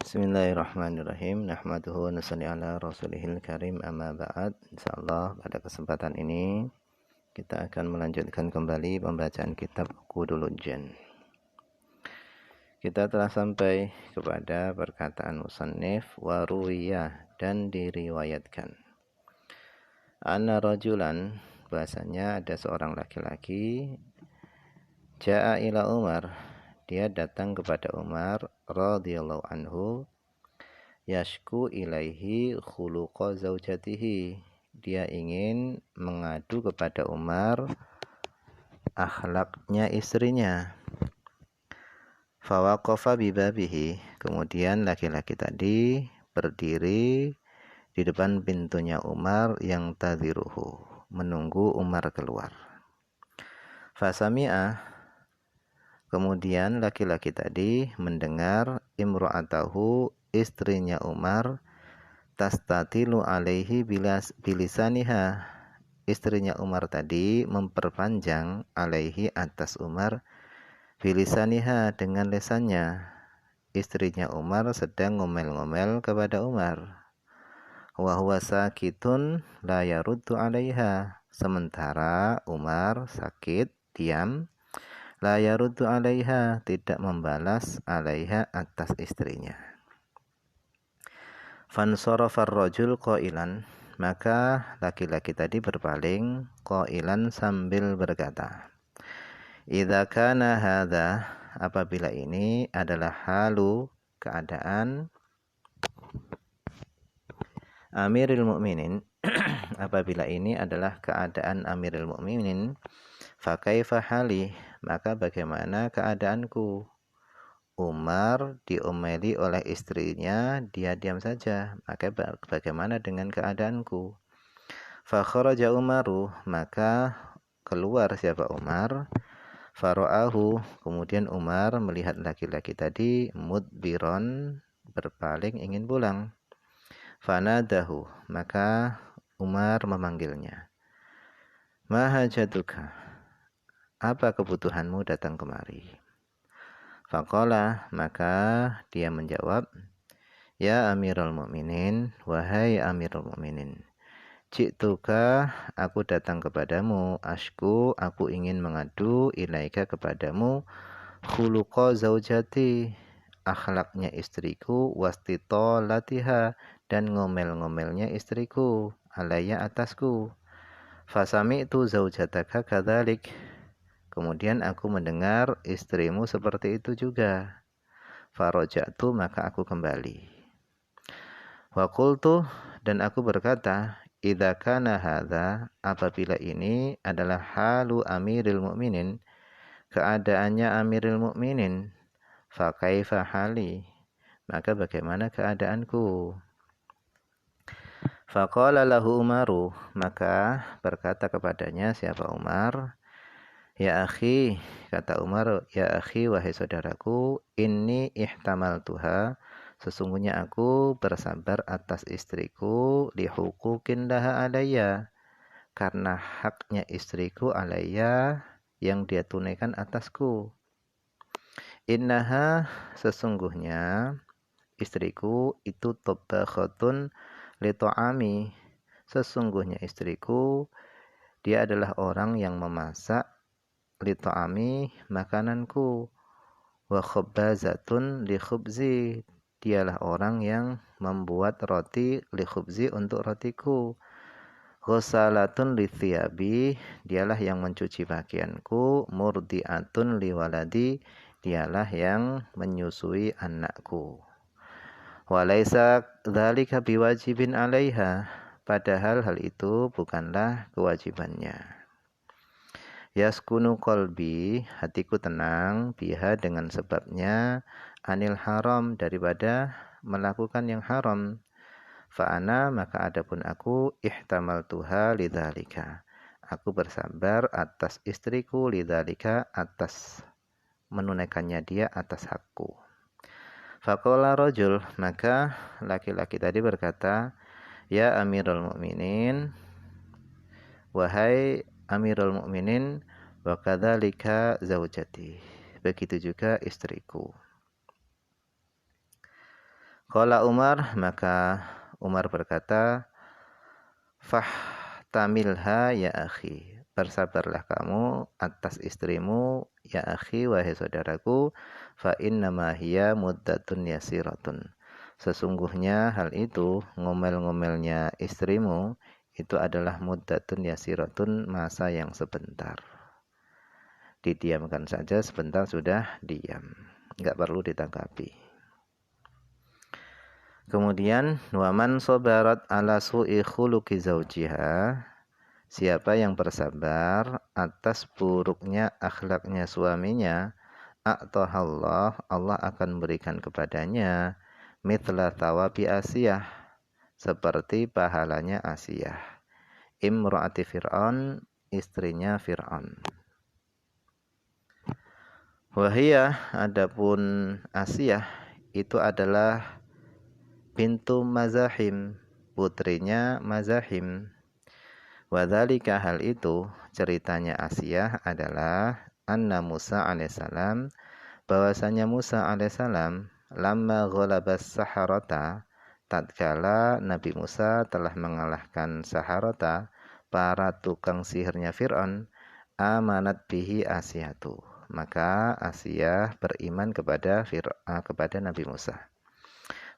Bismillahirrahmanirrahim. Nahmaduhu wa nusalli ala rasulihil karim, amma ba'd. Insyaallah pada kesempatan ini kita akan melanjutkan kembali pembacaan kitab Qudul Jan. Kita telah sampai kepada perkataan musannif wa ruwiyah, dan diriwayatkan. Anna rajulan, bahasanya ada seorang laki-laki, ja'a ila Umar, dia datang kepada Umar radhiyallahu anhu, yashku ilaihi khuluqa zaujatihi, dia ingin mengadu kepada Umar akhlaknya istrinya. Fawaqafa bibabihi, kemudian laki-laki tadi berdiri di depan pintunya Umar yang tadhiruhu, menunggu Umar keluar. Fasami'a, kemudian laki-laki tadi mendengar imra'atahu, istrinya Umar, tastatilu alaihi bilisaniha, istrinya Umar tadi memperpanjang alaihi, atas Umar, bilisaniha, dengan lesannya. Istrinya Umar sedang ngomel-ngomel kepada Umar. Wa huwa sakitun la yaruddu alaiha, sementara Umar sakit, diam, la yaruddu alaiha, tidak membalas, alaiha, atas istrinya. Fansarafar rajul qailan, maka laki-laki tadi berpaling, qailan, sambil berkata, idza kana hadza, apabila ini adalah halu, keadaan, Amirul Mukminin, apabila ini adalah keadaan Amirul Mukminin, fa kaifa hali, maka bagaimana keadaanku? Umar diomeli oleh istrinya, dia diam saja, maka bagaimana dengan keadaanku? Fa kharaja Umaru, maka keluar siapa Umar, fara'ahu, kemudian Umar melihat laki-laki tadi, mudbiron, berpaling ingin pulang. Fanadahu, maka Umar memanggilnya. Ma hajatuka, apa kebutuhanmu datang kemari? Faqala, maka dia menjawab, ya Amirul Mukminin, wahai Amirul Mukminin, ji'tuka, aku datang kepadamu, ashku, aku ingin mengadu, ilaika, kepadamu, khuluqa zaujati, akhlaknya istriku, wastitolatiha, dan ngomel-ngomelnya istriku, alaya, atasku. Fasami'tu zaujataka kadzalik, kemudian aku mendengar istrimu seperti itu juga. Faraja'tu, maka aku kembali. Wa qultu, dan aku berkata, idza kana hadza, apabila ini adalah halu Amiril Mukminin, keadaannya Amiril Mukminin, fa kaifa hali, maka bagaimana keadaanku? Faqala lahu Umaru, maka berkata kepadanya siapa Umar, ya akhi, kata Umar, ya akhi, wahai saudaraku, inni ihtamaltuha, sesungguhnya aku bersabar atas istriku, lihuquqin laha alayya, karena haknya istriku alayya, yang dia tunaikan atasku. Innaha, sesungguhnya istriku itu tabakhatun li ta'ami, sesungguhnya istriku dia adalah orang yang memasak, li ta'ami, makananku, wa khabbazatun li khubzi, dialah orang yang membuat roti, li khubzi, untuk rotiku, ghasalatun li thiyabi, dialah yang mencuci pakaianku, murdiatun li waladi, dialah yang menyusui anakku. Walaisa dzalika biwajibin 'alaiha, padahal hal itu bukanlah kewajibannya. Yaskunu qalbi, hatiku tenang, biha, dengan sebabnya, anil haram, daripada melakukan yang haram. Fa'ana, maka adapun aku, ihtamaltuha lidzalika, aku bersabar atas istriku, lidzalika, atas menunaikannya dia atas hakku. Faqala rajul, maka laki-laki tadi berkata, ya Amirul Mukminin, wahai Amirul Mukminin, wa kadzalika zaujati, begitu juga istriku. Qala Umar, maka Umar berkata, "Fahtamilha ya akhi." Bersabarlah kamu atas istrimu ya akhi wahai saudaraku, fa innama hiya muddatun yasiratun. Sesungguhnya hal itu ngomel-ngomelnya istrimu itu adalah muddatun yasiratun, masa yang sebentar. Didiamkan saja sebentar sudah diam. Enggak perlu ditanggapi. Kemudian waman sobarat ala su'i khuluqi zaujiha, siapa yang bersabar atas buruknya akhlaknya suaminya, a'tahallah, Allah akan berikan kepadanya mithla thawabi Asiyah, seperti pahalanya Asiyah, imra'ati Fir'aun, istrinya Fir'aun. Wahiyah, adapun Asiyah itu adalah bintu Mazahim, putrinya Mazahim. Wadzalika, hal itu, ceritanya Asiyah adalah anna Musa alaihissalam, bahwasanya Musa alaihissalam lamma ghalabas saharata, tatkala Nabi Musa telah mengalahkan saharata, para tukang sihirnya Fir'aun, amanat bihi Asiyatu, maka Asiyah beriman kepada Nabi Musa.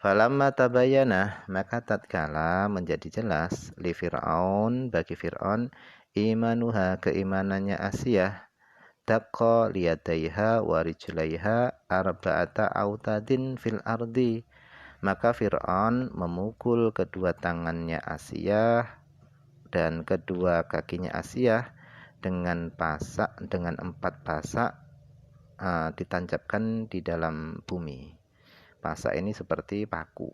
Falamma tabayyana, maka tatkala menjadi jelas li Fir'aun, bagi Fir'aun, imanuha, keimanannya Asiyah, daqqa liyadaiha wa rijlaiha arba'ata autadin fil ardi, maka Fir'aun memukul kedua tangannya Asiyah dan kedua kakinya Asiyah dengan 4 pasak ditancapkan di dalam bumi. Pasak ini seperti paku.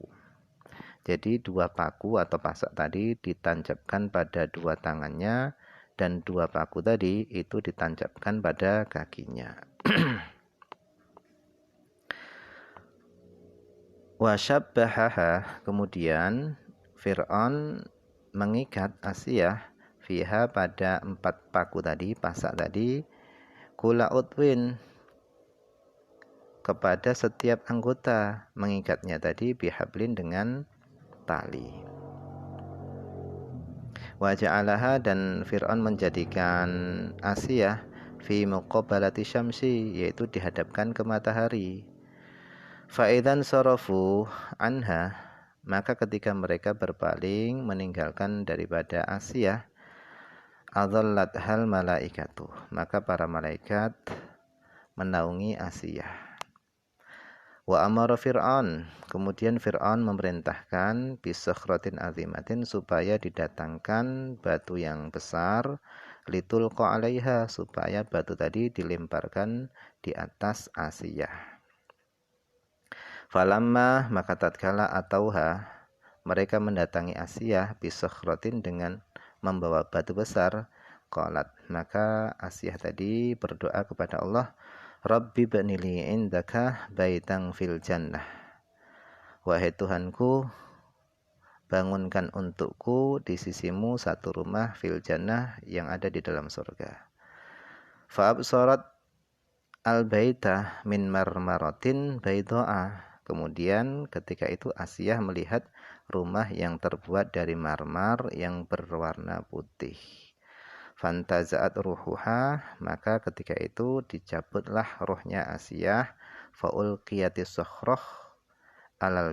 Jadi 2 paku atau pasak tadi ditancapkan pada 2 tangannya, dan 2 paku tadi itu ditancapkan pada kakinya. Wa syabbahaha, kemudian Fir'aun mengikat Asiyah fiha, pada 4 paku tadi, pasak tadi, kula utwin, kepada setiap anggota, mengikatnya tadi bihablin, dengan tali. Wa ja'alaha, dan Fir'aun menjadikan Asiyah fi muqabbalati syamsi, yaitu dihadapkan ke matahari. Fa'idan sarafu anha, maka ketika mereka berpaling meninggalkan daripada Asiyah, adhallat hal malaikatu, maka para malaikat menaungi Asiyah. Wa amara Fir'aun, kemudian Fir'aun memerintahkan bisakhratin azimatin, supaya didatangkan batu yang besar, litulqa 'alaiha, supaya batu tadi dilemparkan di atas Asiyah. Falamma, maka tatkala atauha, mereka mendatangi Asiyah bisakhratin, dengan membawa batu besar, qalat, maka Asiyah tadi berdoa kepada Allah, Rabbi ba'nili indaka baitang fil jannah, wahai Tuhanku, bangunkan untukku di sisimu satu rumah fil jannah, yang ada di dalam surga. Fa'absarat al-baita min marmaratin bayda'a, kemudian ketika itu Asiyah melihat rumah yang terbuat dari marmar yang berwarna putih. Fantaza'at ruhuha, maka ketika itu dicabutlah rohnya Asiyah, faulqiyatis sakhrah ala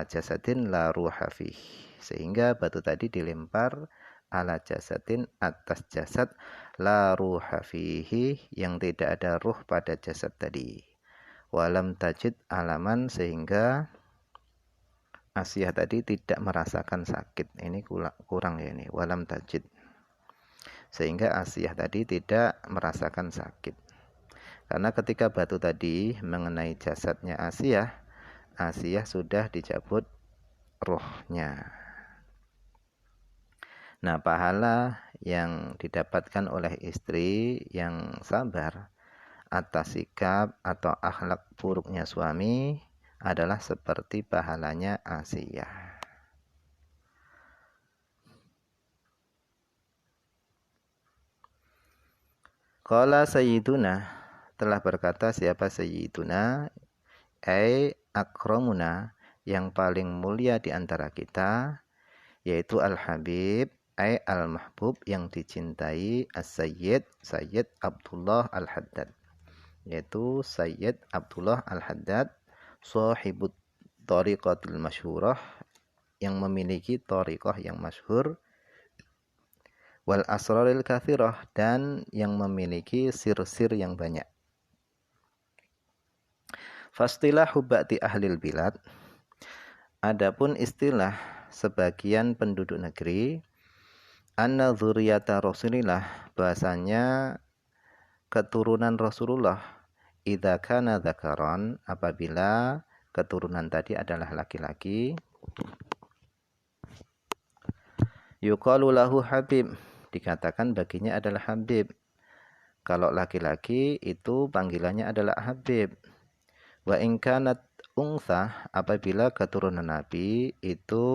jasadin la ruha fih, sehingga batu tadi dilempar ala jasadin, atas jasad, la ruha fihi, yang tidak ada ruh pada jasad tadi. Walam tajid alaman, sehingga Asiyah tadi tidak merasakan sakit. Ini kurang ya ini, walam tajid, sehingga Asiyah tadi tidak merasakan sakit. Karena ketika batu tadi mengenai jasadnya Asiyah, Asiyah sudah dicabut rohnya. Nah, pahala yang didapatkan oleh istri yang sabar atas sikap atau akhlak buruknya suami adalah seperti pahalanya Asiyah. Qala sayyiduna, telah berkata siapa sayyiduna, ai akramuna, yang paling mulia di antara kita, yaitu Al-Habib, Al-Mahbub, yang dicintai, As-Sayyid, Sayyid Abdullah Al-Haddad, yaitu Sayyid Abdullah Al-Haddad, sahibut tariqatil masyhurah, yang memiliki tariqah yang masyhur, wal asraril kathirah, dan yang memiliki sir-sir yang banyak. Fastilahu ba'di ahlil bilad, adapun istilah sebagian penduduk negeri, anna dzurriyyata Rasulillah, bahasanya keturunan Rasulullah, idza kana dzakaran, apabila keturunan tadi adalah laki-laki, yuqalu lahu Habib, dikatakan baginya adalah Habib. Kalau laki-laki itu panggilannya adalah Habib. Wa in kanat untha, apabila keturunan Nabi itu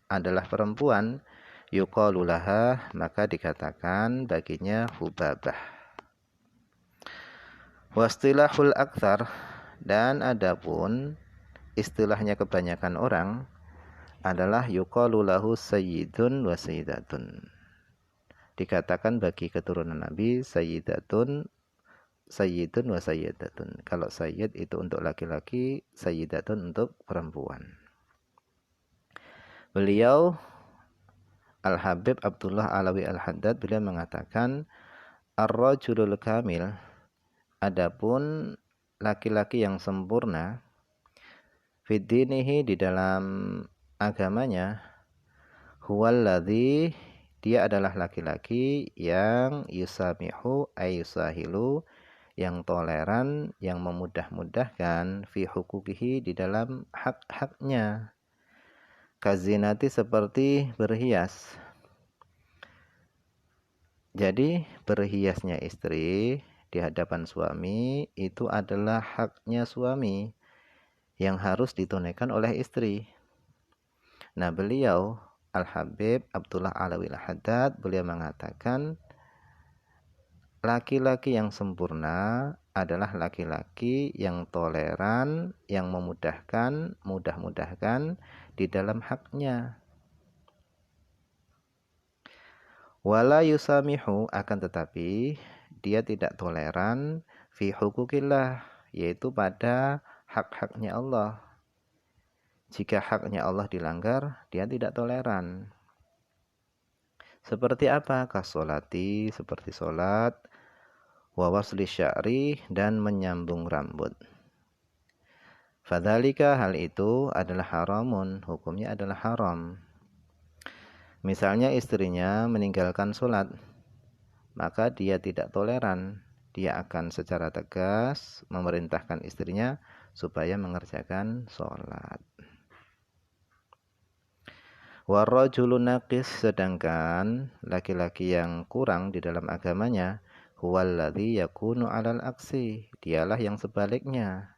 adalah perempuan, yuqalu laha, maka dikatakan baginya Hubabah. Wastilahul aktsar, dan adapun istilahnya kebanyakan orang adalah yuqalu lahu sayyidun wa sayyidatun. Dikatakan bagi keturunan Nabi sayyidatun, sayyidun wa sayyidatun. Kalau sayyid itu untuk laki-laki, sayyidatun untuk perempuan. Beliau Al-Habib Abdullah Alawi Al-Haddad, beliau mengatakan ar-rajulul kamil, adapun laki-laki yang sempurna, fiddinihi, di dalam agamanya, huwallazi, dia adalah laki-laki yang yusamihu ay yusahilu, yang toleran, yang memudah-mudahkan, fi hukukihi, di dalam hak-haknya, kazinati, seperti berhias. Jadi berhiasnya istri di hadapan suami itu adalah haknya suami yang harus ditunaikan oleh istri. Nah, beliau Al-Habib Abdullah Alawi Al-Haddad, beliau mengatakan laki-laki yang sempurna adalah laki-laki yang toleran, yang memudahkan, mudah-mudahkan di dalam haknya. Wala yusamihu, akan tetapi dia tidak toleran fi hukukillah, yaitu pada hak-haknya Allah. Jika haknya Allah dilanggar, dia tidak toleran. Seperti apa? Kasolati, seperti solat, wa wasli sya'ri, dan menyambung rambut. Fadzalika, hal itu adalah haramun, hukumnya adalah haram. Misalnya istrinya meninggalkan solat, maka dia tidak toleran. Dia akan secara tegas memerintahkan istrinya supaya mengerjakan solat. Warrajulu naqis, sedangkan laki-laki yang kurang di dalam agamanya, huwallazi yakunu 'alal aksi, dialah yang sebaliknya.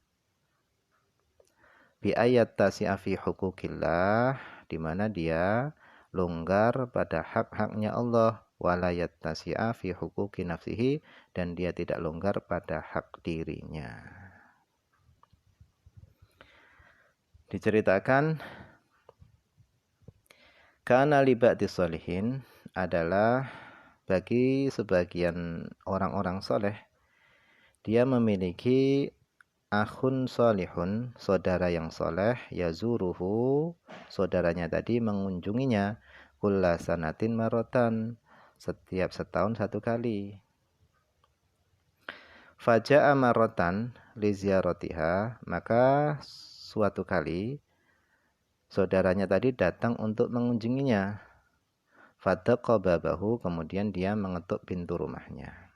Bi ayat tasi'a fi hukukillah, di mana dia longgar pada hak-haknya Allah, wala yattasi'a fi hukuki nafsihi, dan dia tidak longgar pada hak dirinya. Diceritakan kana li ba'di sholihin, adalah bagi sebagian orang-orang soleh, dia memiliki akhun solihun, saudara yang soleh, yazuruhu, saudaranya tadi mengunjunginya, kulla sanatin marotan, setiap setahun satu kali. Faja'a marotan li ziyaratiha, maka suatu kali saudaranya tadi datang untuk mengunjunginya. Fadaqa babahu, kemudian dia mengetuk pintu rumahnya.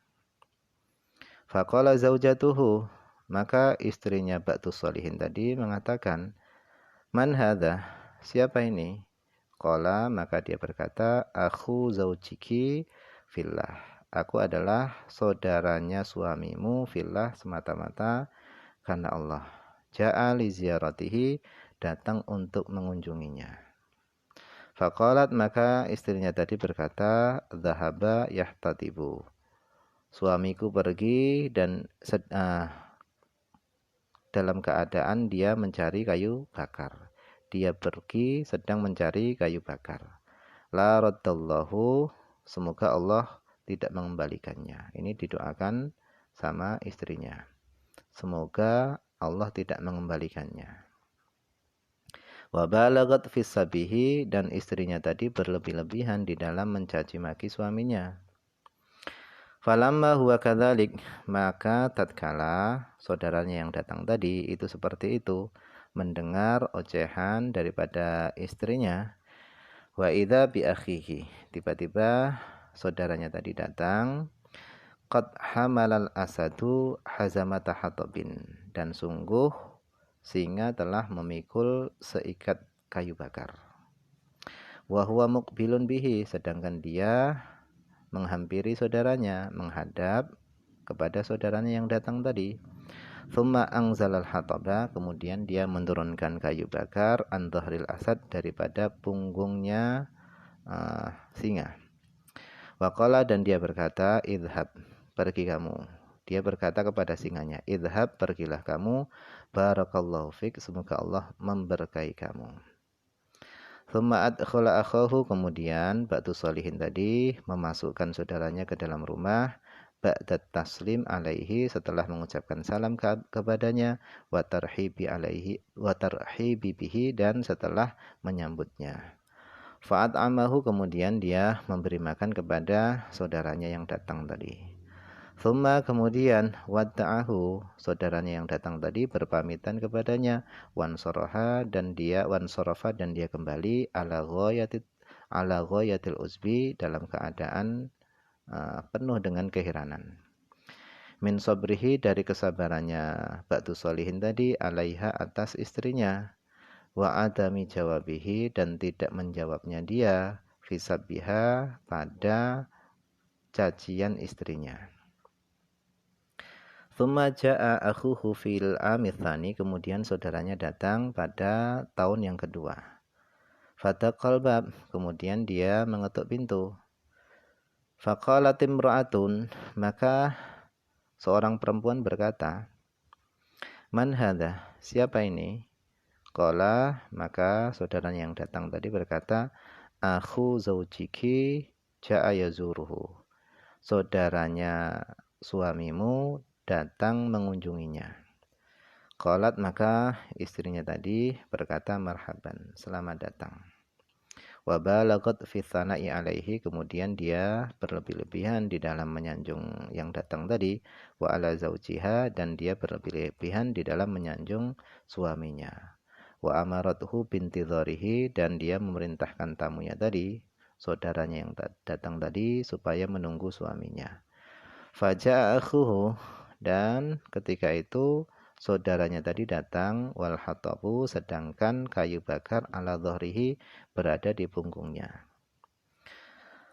Faqala zaujatuhu, maka istrinya Ba'tus Sholihin tadi mengatakan, man hadha, siapa ini? Qala, maka dia berkata, akhu zaujiki fillah, aku adalah saudaranya suamimu fillah, semata-mata karena Allah. Ja'a li ziyaratihi, datang untuk mengunjunginya. Faqalat, maka istrinya tadi berkata, dhahaba yahtatibu, suamiku pergi dan dalam keadaan dia mencari kayu bakar. dia pergi sedang mencari kayu bakar. La raddallahu, semoga Allah tidak mengembalikannya. Ini didoakan sama istrinya. Semoga Allah tidak mengembalikannya. Wa balagat fis sabihi, dan istrinya tadi berlebih-lebihan di dalam mencaci maki suaminya. Falamma huwa kadzalik, maka tatkala saudaranya yang datang tadi itu seperti itu, mendengar ocehan daripada istrinya, wa idza bi akhihi, tiba-tiba saudaranya tadi datang, qad hamalal asadu hazamata hatabin, dan sungguh singa telah memikul seikat kayu bakar. Wa huwa muqbilun bihi, sedangkan dia menghampiri saudaranya, menghadap kepada saudaranya yang datang tadi. Thumma angzalal hataba, kemudian dia menurunkan kayu bakar an dhahril asad, daripada punggungnya singa. Waqala, dan dia berkata, idhab, pergi kamu. Dia berkata kepada singanya, idhab, pergilah kamu, barakallahu fik, semoga Allah memberkahi kamu. Thumma adkhala akhahu, kemudian Ba'du Shalihin tadi memasukkan saudaranya ke dalam rumah, ba'da taslim alaihi, setelah mengucapkan salam kepadanya, wa tarhibi alaihi, wa tarhibi bihi, dan setelah menyambutnya. Fa'at'amahu, kemudian dia memberi makan kepada saudaranya yang datang tadi. Thumma, kemudian wadda'ahu, saudaranya yang datang tadi berpamitan kepadanya, wansaraha, dan dia kembali ala ghayatil uzbi, dalam keadaan penuh dengan keheranan. Min sabrihi, dari kesabarannya Ba'du Shalihin tadi, alaiha, atas istrinya, wa adami jawabihi, dan tidak menjawabnya dia, fisabbiha, pada cacian istrinya. Thumma ja'a akhuhu fil amithani, kemudian saudaranya datang pada tahun yang kedua. Fataqal bab, kemudian dia mengetuk pintu. Faqalat imra'atun, maka seorang perempuan berkata, man hadha, siapa ini? Qala, maka saudaranya yang datang tadi berkata, akhu zaujiki ja'a yazuruhu, saudaranya suamimu datang mengunjunginya. Qalat, maka istrinya tadi berkata, marhaban, selamat datang. Wa balagat fi tsana'i alaihi, kemudian dia berlebih-lebihan di dalam menyanjung yang datang tadi, wa ala zaujiha, dan dia berlebih-lebihan di dalam menyanjung suaminya. Wa amarathu bintidharihi, dan dia memerintahkan tamunya tadi, saudaranya yang datang tadi, supaya menunggu suaminya. Faja'a akhuhu, dan ketika itu saudaranya tadi datang, wal hatabu, sedangkan kayu bakar ala dhahrihi, berada di punggungnya.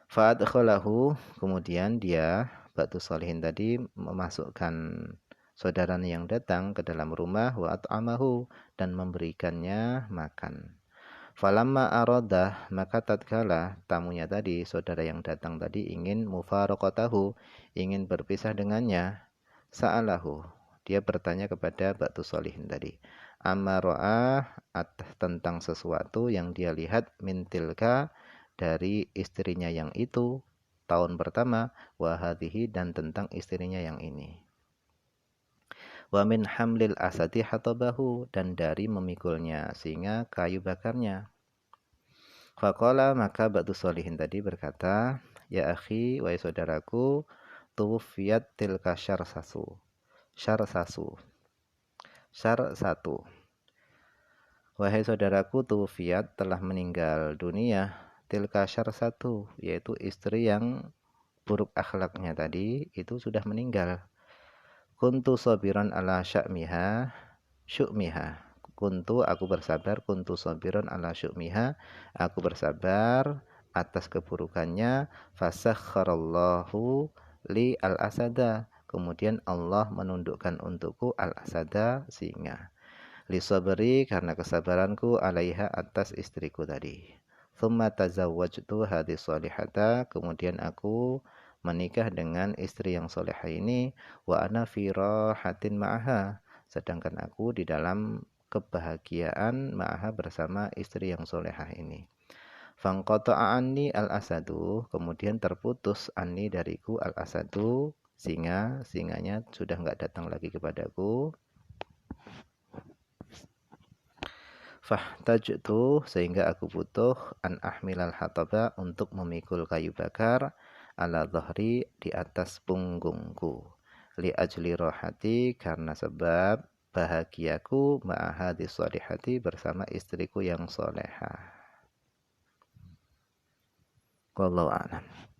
Fa'adkhalahu, kemudian dia Ba'du Shalihin tadi memasukkan saudaranya yang datang ke dalam rumah, wa at'amahu, dan memberikannya makan. Falamma aradah, maka tatkala tamunya tadi, saudara yang datang tadi, ingin mufaraqatahu, ingin berpisah dengannya, sa'alahu, dia bertanya kepada Ba'du Shalihin tadi, amma ra'ah, tentang sesuatu yang dia lihat, mintilka, dari istrinya yang itu tahun pertama, wa hadhihi, dan tentang istrinya yang ini. Wa min hamlil asadi hatabahu, dan dari memikulnya singa kayu bakarnya. Faqala, maka Ba'du Shalihin tadi berkata, ya akhi, wahai saudaraku, tuwfiyat tilka syarsasu. Syar satu. Wahai saudaraku, tuwfiyat, telah meninggal dunia, tilka satu, yaitu istri yang buruk akhlaknya tadi, itu sudah meninggal. Kuntu sabiran ala syu'miha, kuntu, aku bersabar, kuntu sabiran ala syu'miha, aku bersabar atas keburukannya, fasakharallahu li al-asada, kemudian Allah menundukkan untukku al-asada, singa. Li sabri, karena kesabaranku, alaiha, atas istriku tadi. Thumma tazawwajtu hadis salihata, kemudian aku menikah dengan istri yang solehah ini, wa ana fi rahatin ma'aha, sedangkan aku di dalam kebahagiaan ma'aha bersama istri yang solehah ini. Fangqata'a anni al-asadu, kemudian terputus anni dariku al-asadu, singanya sudah enggak datang lagi kepadaku. Fahtajtu, sehingga aku butuh an ahmilal hataba, untuk memikul kayu bakar ala dhahri, di atas punggungku, li ajli rohati, karena sebab bahagiaku ma'ahadi sholihati, bersama istriku yang solehah. Wallahu a'lam.